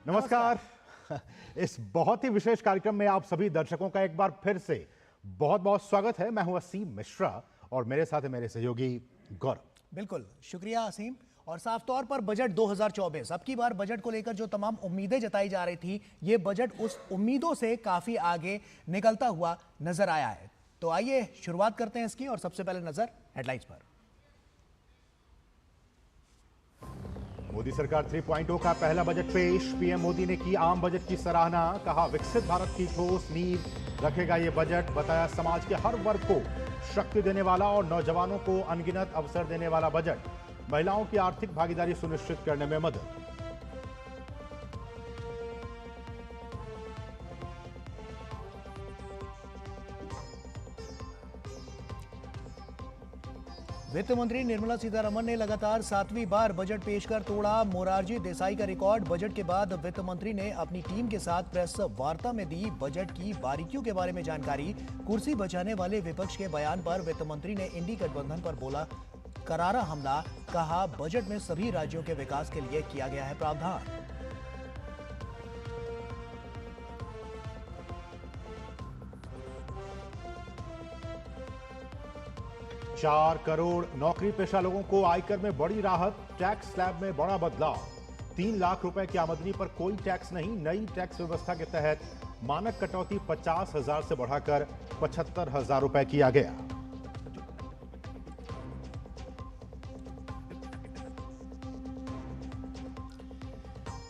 नमस्कार। इस बहुत ही विशेष कार्यक्रम में आप सभी दर्शकों का एक बार फिर से बहुत बहुत स्वागत है। मैं हूं असीम मिश्रा और मेरे साथ है मेरे सहयोगी गौरव। बिल्कुल, शुक्रिया असीम। और साफ तौर पर बजट 2024, अब की बार बजट को लेकर जो तमाम उम्मीदें जताई जा रही थी, ये बजट उस उम्मीदों से काफी आगे निकलता हुआ नजर आया है। तो आइए शुरुआत करते हैं इसकी और सबसे पहले नजर हेडलाइंस पर। मोदी सरकार 3.0 का पहला बजट पेश। पीएम मोदी ने की आम बजट की सराहना, कहा विकसित भारत की ठोस नींव रखेगा ये बजट। बताया समाज के हर वर्ग को शक्ति देने वाला और नौजवानों को अनगिनत अवसर देने वाला बजट। महिलाओं की आर्थिक भागीदारी सुनिश्चित करने में मदद। वित्त मंत्री निर्मला सीतारमण ने लगातार 7वीं बार बजट पेश कर तोड़ा मोरारजी देसाई का रिकॉर्ड। बजट के बाद वित्त मंत्री ने अपनी टीम के साथ प्रेस वार्ता में दी बजट की बारीकियों के बारे में जानकारी। कुर्सी बचाने वाले विपक्ष के बयान पर वित्त मंत्री ने इंडी गठबंधन पर बोला करारा हमला। कहा बजट में सभी राज्यों के विकास के लिए किया गया है प्रावधान। 4 करोड़ नौकरी पेशा लोगों को आयकर में बड़ी राहत। टैक्स स्लैब में बड़ा बदलाव। 3 लाख रुपए की आमदनी पर कोई टैक्स नहीं। नई टैक्स व्यवस्था के तहत मानक कटौती 50,000 से बढ़ाकर 75,000 रुपए किया गया।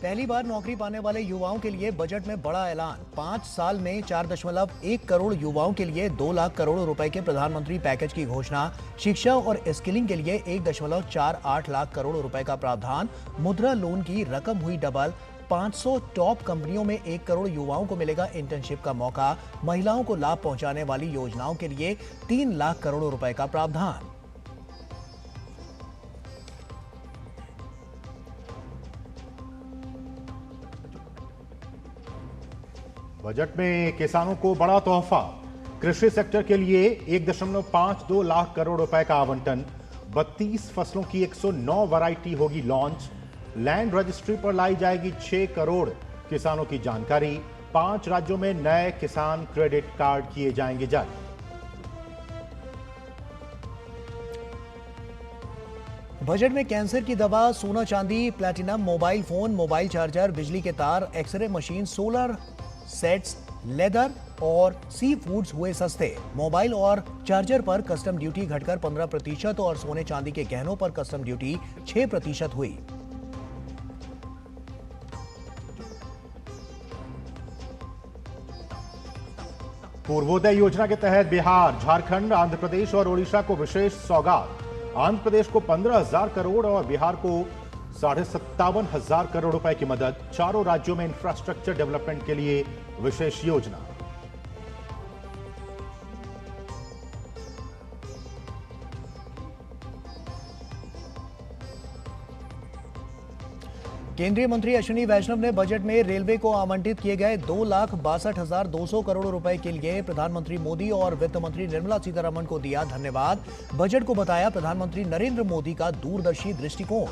पहली बार नौकरी पाने वाले युवाओं के लिए बजट में बड़ा ऐलान। 5 साल में 4.1 करोड़ युवाओं के लिए 2 लाख करोड़ रुपए के प्रधानमंत्री पैकेज की घोषणा। शिक्षा और स्किलिंग के लिए 1.48 लाख करोड़ रुपए का प्रावधान। मुद्रा लोन की रकम हुई डबल। 500 टॉप कंपनियों में 1 करोड़ युवाओं को मिलेगा इंटर्नशिप का मौका। महिलाओं को लाभ पहुंचाने वाली योजनाओं के लिए 3 लाख करोड़ रुपए का प्रावधान। बजट में किसानों को बड़ा तोहफा। कृषि सेक्टर के लिए 1.52 लाख करोड़ रुपए का आवंटन। 32 फसलों की 109 वैरायटी होगी लॉन्च। लैंड रजिस्ट्री पर लाई जाएगी 6 करोड़ किसानों की जानकारी। 5 राज्यों में नए किसान क्रेडिट कार्ड किए जाएंगे जारी। बजट में कैंसर की दवा, सोना चांदी, platinum, mobile phone, mobile charger, बिजली के तार, X-ray machine, solar sets, leather और सी फूड्स हुए सस्ते। मोबाइल और चार्जर पर कस्टम ड्यूटी घटकर 15% और सोने चांदी के गहनों पर कस्टम ड्यूटी 6% हुई। पूर्वोदय योजना के तहत बिहार, झारखंड, आंध्र प्रदेश और ओडिशा को विशेष सौगात। आंध्र प्रदेश को 15,000 करोड़ और बिहार को 57,500 करोड़ रुपए की मदद। चारों राज्यों में इंफ्रास्ट्रक्चर डेवलपमेंट के लिए विशेष योजना। केंद्रीय मंत्री अश्विनी वैष्णव ने बजट में रेलवे को आवंटित किए गए 2,62,200 करोड़ रुपए के लिए प्रधानमंत्री मोदी और वित्त मंत्री निर्मला सीतारमण को दिया धन्यवाद। बजट को बताया प्रधानमंत्री नरेंद्र मोदी का दूरदर्शी दृष्टिकोण।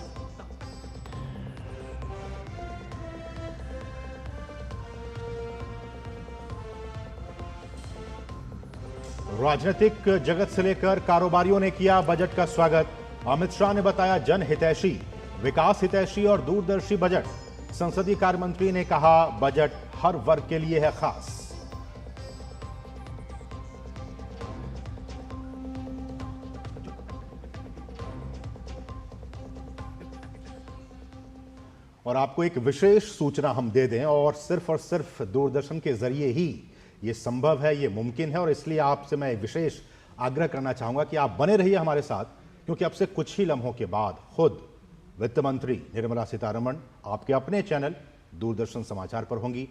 राजनीतिक जगत से लेकर कारोबारियों ने किया बजट का स्वागत। अमित शाह ने बताया जनहितैषी, विकास हितैषी और दूरदर्शी बजट। संसदीय कार्य मंत्री ने कहा बजट हर वर्ग के लिए है खास। और आपको एक विशेष सूचना हम दे दें, और सिर्फ दूरदर्शन के जरिए ही ये संभव है, ये मुमकिन है, और इसलिए आपसे मैं विशेष आग्रह करना चाहूंगा कि आप बने रहिए हमारे साथ, क्योंकि अब से कुछ ही लम्हों के बाद खुद वित्त मंत्री निर्मला सीतारमण आपके अपने चैनल दूरदर्शन समाचार पर होंगी।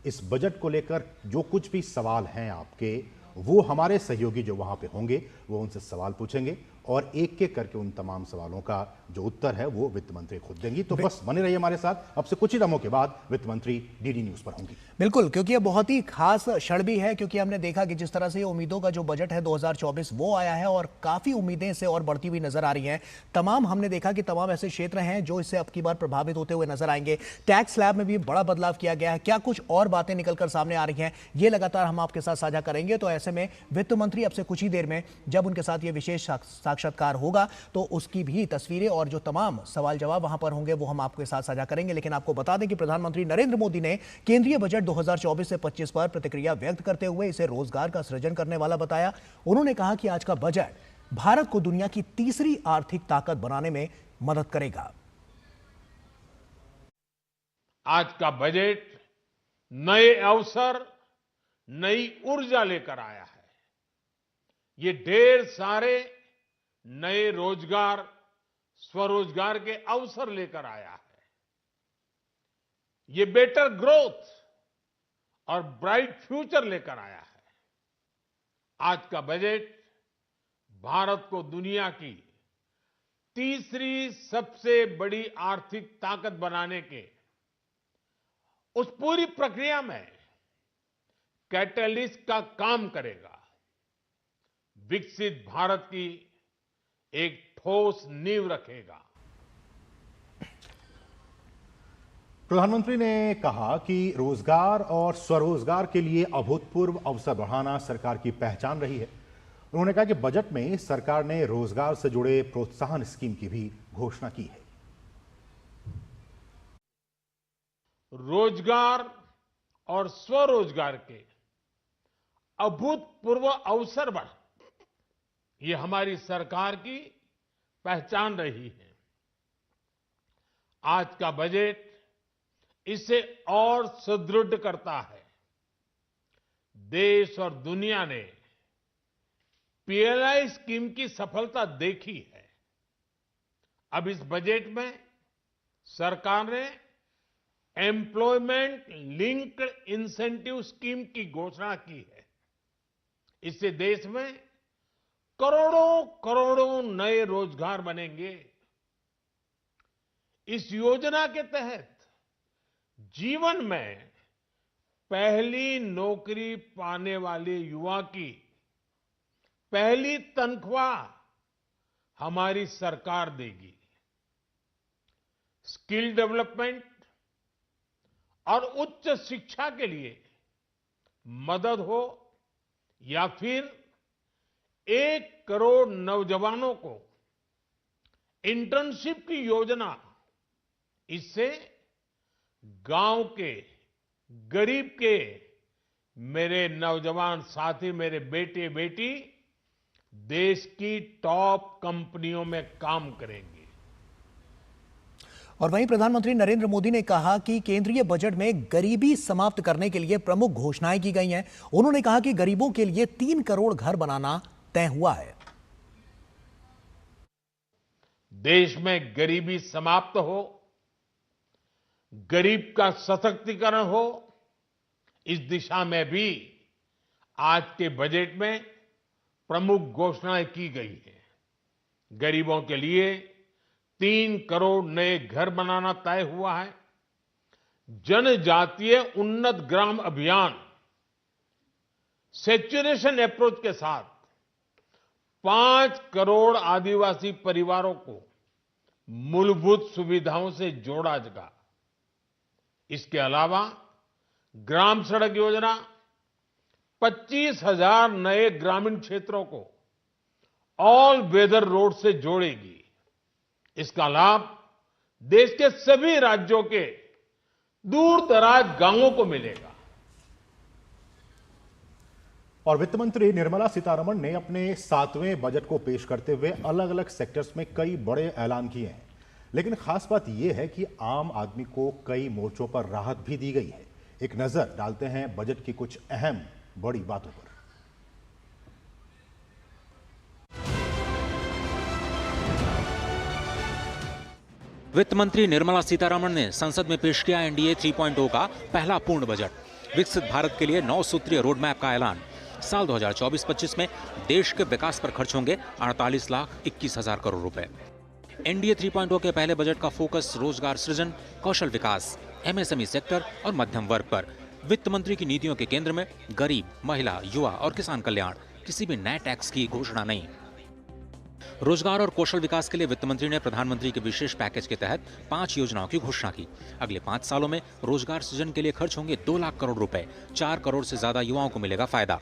इस बजट को लेकर जो कुछ भी सवाल हैं आपके, वो हमारे सहयोगी जो वहां पे होंगे वो उनसे सवाल पूछेंगे और एक एक करके उन तमाम सवालों का जो उत्तर है वो वित्त मंत्री खुद देंगी। तो बस बने रहिए हमारे साथ, अब से कुछ ही दमों के बाद वित्त मंत्री डीडी न्यूज पर होंगी। बिल्कुल, क्योंकि ये बहुत ही खास क्षण भी है, क्योंकि हमने देखा कि जिस तरह से ये उम्मीदों का जो बजट है 2024 वो आया है और काफी उम्मीदें इससे और बढ़ती हुई नजर आ रही हैं। तमाम हमने देखा कि तमाम ऐसे क्षेत्र हैं जो इससे अब की बार प्रभावित होते हुए नजर आएंगे। टैक्स स्लैब में भी बड़ा बदलाव किया गया है। क्या कुछ और बातें निकलकर सामने आ रही हैं, ये लगातार हम आपके साथ साझा करेंगे। तो ऐसे में वित्त मंत्री अब से कुछ ही देर में जब उनके साथ ये विशेष साक्षात्कार होगा तो उसकी भी तस्वीरें और जो तमाम सवाल जवाब वहां पर होंगे वो हम आपके साथ साझा करेंगे। लेकिन आपको बता दें कि प्रधानमंत्री नरेंद्र मोदी ने केंद्रीय बजट 2024 से 25 पर प्रतिक्रिया व्यक्त करते हुए इसे रोजगार का सृजन करने वाला बताया। उन्होंने कहा कि आज का बजट भारत को दुनिया की तीसरी आर्थिक ताकत बनाने में मदद करेगा। आज का बजट नए अवसर, नई ऊर्जा लेकर आया है। ये ढेर सारे नए रोजगार, स्वरोजगार के अवसर लेकर आया है। ये बेटर ग्रोथ और ब्राइट फ्यूचर लेकर आया है। आज का बजट भारत को दुनिया की तीसरी सबसे बड़ी आर्थिक ताकत बनाने के उस पूरी प्रक्रिया में कैटलिस्ट का काम करेगा। विकसित भारत की एक ठोस नींव रखेगा। प्रधानमंत्री ने कहा कि रोजगार और स्वरोजगार के लिए अभूतपूर्व अवसर बढ़ाना सरकार की पहचान रही है। उन्होंने कहा कि बजट में सरकार ने रोजगार से जुड़े प्रोत्साहन स्कीम की भी घोषणा की है। रोजगार और स्वरोजगार के अभूतपूर्व अवसर बढ़, ये हमारी सरकार की पहचान रही है। आज का बजट इसे और सुदृढ़ करता है। देश और दुनिया ने पीएलआई स्कीम की सफलता देखी है। अब इस बजट में सरकार ने एम्प्लॉयमेंट लिंक्ड इंसेंटिव स्कीम की घोषणा की है। इससे देश में करोड़ों करोड़ों नए रोजगार बनेंगे। इस योजना के तहत जीवन में पहली नौकरी पाने वाले युवा की पहली तनख्वाह हमारी सरकार देगी। स्किल डेवलपमेंट और उच्च शिक्षा के लिए मदद हो या फिर 1 करोड़ नौजवानों को इंटर्नशिप की योजना, इससे गांव के गरीब के मेरे नौजवान साथी, मेरे बेटे बेटी देश की टॉप कंपनियों में काम करेंगे। और वहीं प्रधानमंत्री नरेंद्र मोदी ने कहा कि केंद्रीय बजट में गरीबी समाप्त करने के लिए प्रमुख घोषणाएं की गई हैं। उन्होंने कहा कि गरीबों के लिए 3 करोड़ घर बनाना तय हुआ है। देश में गरीबी समाप्त हो, गरीब का सशक्तिकरण हो, इस दिशा में भी आज के बजट में प्रमुख घोषणाएं की गई हैं। गरीबों के लिए 3 करोड़ नए घर बनाना तय हुआ है। जनजातीय उन्नत ग्राम अभियान सैचुरेशन अप्रोच के साथ 5 करोड़ आदिवासी परिवारों को मूलभूत सुविधाओं से जोड़ा जाएगा। इसके अलावा ग्राम सड़क योजना 25,000 नए ग्रामीण क्षेत्रों को ऑल वेदर रोड से जोड़ेगी। इसका लाभ देश के सभी राज्यों के दूर दराज गांवों को मिलेगा। और वित्त मंत्री निर्मला सीतारमण ने अपने 7वें बजट को पेश करते हुए अलग अलग सेक्टर्स में कई बड़े ऐलान किए हैं। लेकिन खास बात यह है कि आम आदमी को कई मोर्चों पर राहत भी दी गई है। एक नजर डालते हैं बजट की कुछ अहम बड़ी बातों पर। वित्त मंत्री निर्मला सीतारमण ने संसद में पेश किया एनडीए 3.0 का पहला पूर्ण बजट। विकसित भारत के लिए 9 सूत्रीय रोड मैप का ऐलान। साल 2024-25 में देश के विकास पर खर्च होंगे 48,21,000 करोड़ रुपए। एनडीए 3.0 के पहले बजट का फोकस रोजगार सृजन, कौशल विकास, एमएसएमई सेक्टर और मध्यम वर्ग पर। वित्त मंत्री की नीतियों के केंद्र में गरीब, महिला, युवा और किसान कल्याण। किसी भी नए टैक्स की घोषणा नहीं। रोजगार और कौशल विकास के लिए वित्त मंत्री ने प्रधानमंत्री के विशेष पैकेज के तहत 5 योजनाओं की घोषणा की। अगले 5 सालों में रोजगार सृजन के लिए खर्च होंगे 2 लाख करोड़ रुपए। 4 करोड़ से ज्यादा युवाओं को मिलेगा फायदा।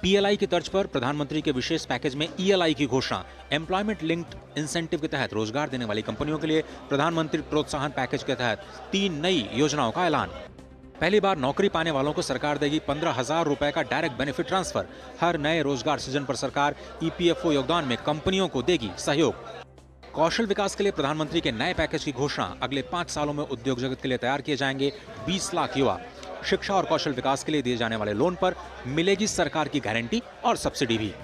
पीएलआई की तर्ज पर प्रधानमंत्री के विशेष पैकेज में ईएलआई की घोषणा। एम्प्लॉयमेंट लिंक्ड इंसेंटिव के तहत रोजगार देने वाली कंपनियों के लिए प्रधानमंत्री प्रोत्साहन पैकेज के तहत 3 नई योजनाओं का ऐलान। पहली बार नौकरी पाने वालों को सरकार देगी 15,000 रुपए का डायरेक्ट बेनिफिट ट्रांसफर। हर नए रोजगार सृजन पर सरकार ईपीएफओ योगदान में कंपनियों को देगी सहयोग। कौशल विकास के लिए प्रधानमंत्री के नए पैकेज की घोषणा। अगले 5 सालों में उद्योग जगत के लिए तैयार किए जाएंगे 20 लाख युवा। शिक्षा और कौशल विकास के लिए दिए जाने वाले लोन पर मिलेगी सरकार की गारंटी और सब्सिडी भी।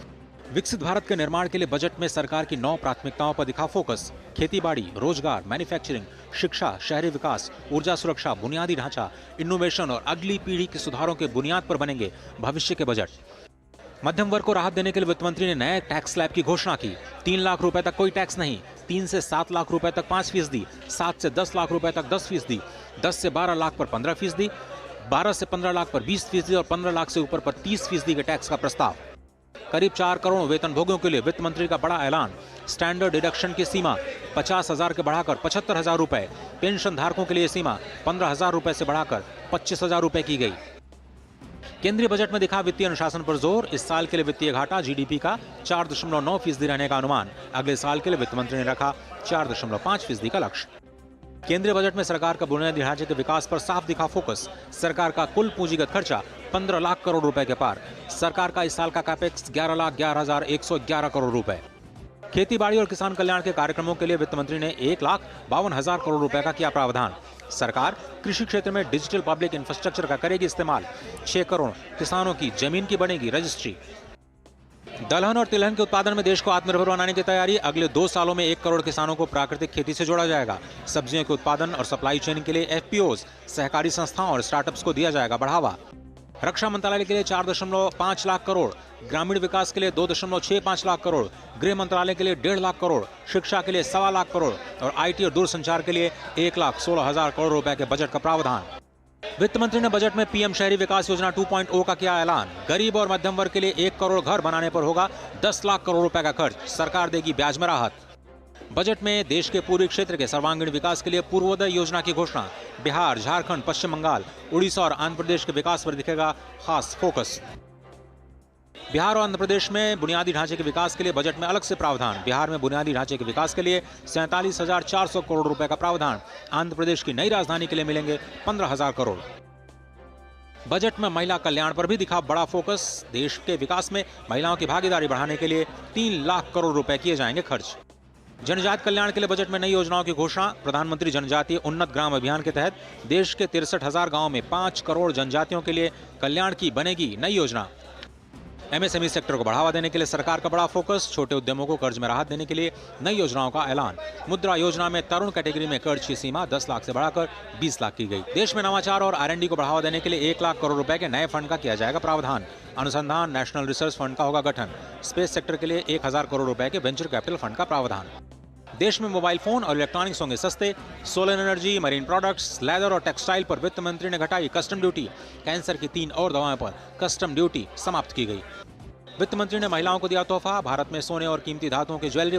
विकसित भारत के निर्माण के लिए बजट में सरकार की 9 प्राथमिकताओं पर दिखा फोकस। खेती-बाड़ी, रोजगार, मैन्युफैक्चरिंग, शिक्षा, शहरी विकास, ऊर्जा सुरक्षा, बुनियादी ढांचा, इनोवेशन और अगली पीढ़ी के सुधारों के बुनियाद पर बनेंगे भविष्य के बजट। मध्यम वर्ग को राहत देने के लिए वित्त मंत्री ने नए टैक्स स्लैब की घोषणा की। 3 लाख रुपए तक कोई टैक्स नहीं, 3 से 7 लाख रुपए तक 5%, 7 से 10 लाख रुपए तक 10%, 10 से 12 लाख पर 15%, 12 से 15 लाख पर 20% और 15 लाख से ऊपर पर 30% के टैक्स का प्रस्ताव। करीब 4 करोड़ वेतनभोगियों के लिए वित्त मंत्री का बड़ा ऐलान। स्टैंडर्ड डिडक्शन की सीमा 50,000 के बढ़ाकर 75,000 रुपए। पेंशन धारकों के लिए सीमा 15,000 रुपए से बढ़ाकर 25,000 रुपए की गई। केंद्रीय बजट में दिखा वित्तीय अनुशासन पर जोर। इस साल के लिए वित्तीय घाटा जीडीपी का 4.9% रहने का अनुमान। अगले साल के लिए वित्त मंत्री ने रखा 4.5% का लक्ष्य। केंद्रीय बजट में सरकार का बुनियादी ढांचे के विकास पर साफ दिखा फोकस। सरकार का कुल पूंजीगत खर्चा 15 लाख करोड़ रुपए के पार। सरकार का इस साल का कैपेक्स 11,11,111 करोड़ रुपए। खेती बाड़ी और किसान कल्याण के कार्यक्रमों के लिए वित्त मंत्री ने 1,52,000 करोड़ रुपए का किया प्रावधान। सरकार कृषि क्षेत्र में डिजिटल पब्लिक इंफ्रास्ट्रक्चर का करेगी इस्तेमाल। 6 करोड़ किसानों की जमीन की बनेगी रजिस्ट्री। दलहन और तिलहन के उत्पादन में देश को आत्मनिर्भर बनाने की तैयारी। अगले 2 सालों में 1 करोड़ किसानों को प्राकृतिक खेती से जोड़ा जाएगा। सब्जियों के उत्पादन और सप्लाई चेन के लिए एफपीओज, सहकारी संस्थाओं और स्टार्टअप्स को दिया जाएगा बढ़ावा। रक्षा मंत्रालय के लिए 4.5 लाख करोड़, ग्रामीण विकास के लिए 2.65 लाख करोड़, गृह मंत्रालय के लिए 1.5 लाख करोड़, शिक्षा के लिए 1.25 लाख करोड़ और आईटी और दूरसंचार के लिए 1,16,000 करोड़ रुपए के बजट का प्रावधान। वित्त मंत्री ने बजट में पीएम शहरी विकास योजना 2.0 का किया ऐलान। गरीब और मध्यम वर्ग के लिए 1 करोड़ घर बनाने पर होगा 10 लाख करोड़ रुपए का खर्च। सरकार देगी ब्याज में राहत। बजट में देश के पूर्वी क्षेत्र के सर्वांगीण विकास के लिए पूर्वोदय योजना की घोषणा। बिहार, झारखंड, पश्चिम बंगाल, उड़ीसा और आंध्र प्रदेश के विकास पर दिखेगा खास फोकस। बिहार और आंध्र प्रदेश में बुनियादी ढांचे के विकास के लिए बजट में अलग से प्रावधान। बिहार में बुनियादी ढांचे के विकास के लिए 47,400 करोड़ रुपए का प्रावधान। आंध्र प्रदेश की नई राजधानी के लिए मिलेंगे 15,000 करोड़। बजट में महिला कल्याण पर भी दिखा बड़ा फोकस। देश के विकास में महिलाओं की भागीदारी बढ़ाने के लिए 3 लाख करोड़ रुपए किए जाएंगे खर्च। जनजाति कल्याण के लिए बजट में नई योजनाओं की घोषणा। प्रधानमंत्री जनजातीय उन्नत ग्राम अभियान के तहत देश के 63,000 गांवों में 5 करोड़ जनजातियों के लिए कल्याण की बनेगी नई योजना। एमएसएमई सेक्टर को बढ़ावा देने के लिए सरकार का बड़ा फोकस। छोटे उद्यमों को कर्ज में राहत देने के लिए नई योजनाओं का ऐलान। मुद्रा योजना में तरुण कैटेगरी में कर्ज की सीमा 10 लाख से बढ़ाकर 20 लाख की गई। देश में नवाचार और R&D को बढ़ावा देने के लिए 1 लाख करोड़ रुपए के नए फंड का किया जाएगा प्रावधान। अनुसंधान नेशनल रिसर्च फंड का होगा गठन। स्पेस सेक्टर के लिए 1,000 करोड़ रुपए के वेंचर कैपिटल फंड का प्रावधान। देश में मोबाइल फोन और इलेक्ट्रॉनिक्स होंगे सस्ते। Solar energy, marine products, leather और टेक्सटाइल पर वित्त मंत्री ने घटाई कस्टम ड्यूटी। कैंसर की 3 और दवाओं पर कस्टम ड्यूटी समाप्त की गई। वित्त मंत्री ने महिलाओं को दिया तोहफा। भारत में सोने और कीमती धातुओं की ज्वेलरी